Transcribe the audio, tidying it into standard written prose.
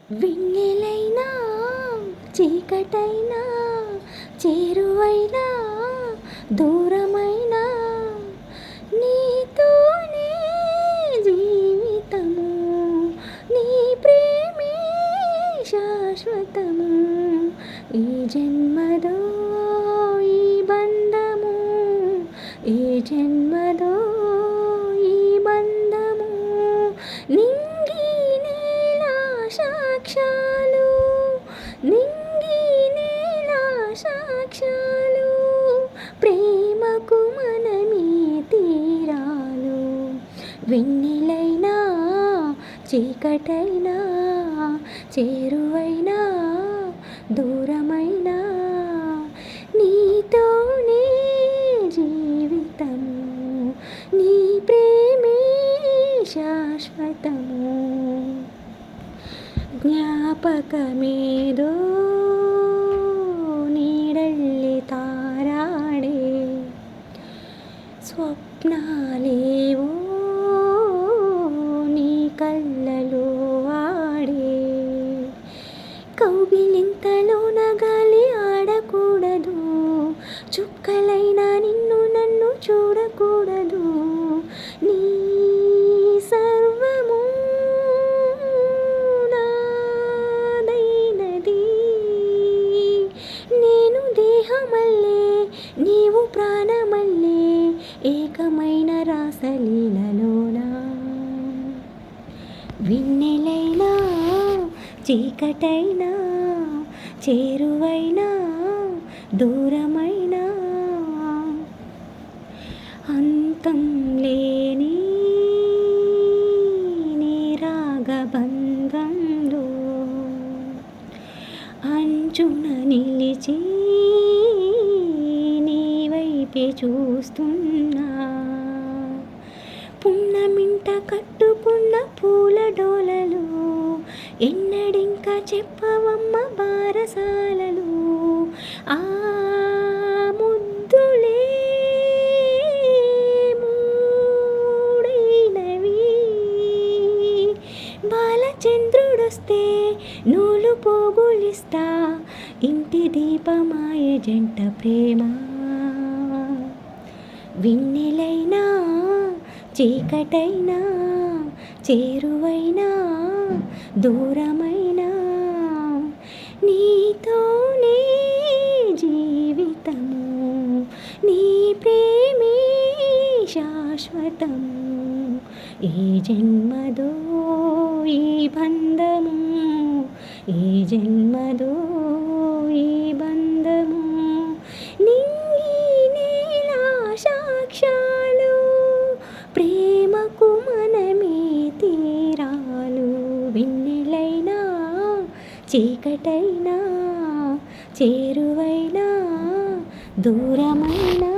వెన్నెలైనా చీకటైనా చేరువైనా దూరమైనా నీతోనే జీవితము, నీ ప్రేమే శాశ్వతము. ఈ జన్మదో ఈ బంధము, ఈ జన్మదో ఈ బంధము. నింగి నేల సాక్ష్యాలు, నింగి నేల సాక్ష్యాలు, ప్రేమకు మనమే తీరాలు. వెన్నెలైనా చీకటైనా చేరువైనా దూరమైనా నీతోనే జీవితము, నీ ప్రేమే శాశ్వతము. జ్ఞాపకమేదో నీడల్లి తారాడే, స్వప్నాలేవో నీ కళ్ళలో ఆడే. కౌగిలింతలోన గాలి ఆడకూడదు, చుక్కలైనా నిన్ను నన్ను చూడకూడదు. నీ సర్వము నాదైనది, నేను దేహమల్లే నీవు ప్రాణమల్లే, ఏకమైన రాసలీలలోనా. వెన్నెలైనా చీకటైనా చేరువైనా దూరమైనా అంతం లేని నీ రాగబంధంలో అంచున నిలిచి నీ వైపే చూస్తున్నా. పున్నమింట కట్టుకున్న పూల డోలలు ఎన్నడింకా చెప్పవమ్మ బారసాలలు. ఆ ముద్దులే మూడైనవి, బాలచంద్రుడొస్తే నూలు పోగులిస్తా, ఇంటి దీపమాయ జంట ప్రేమ. వెన్నెలైనా చీకటైనా చేరువైనా దూరమైనా నీతోనే జీవితము, నీ ప్రేమే శాశ్వతము. ఈ జన్మదో ఈ బంధము, ఈ జన్మదో ఈ బంధము. నింగి నేల సాక్ష్యాలు, ప్రేమకు మనమే తీరాలు. వెన్నెలైనా చీకటైనా చేరువైనా దూరమైనా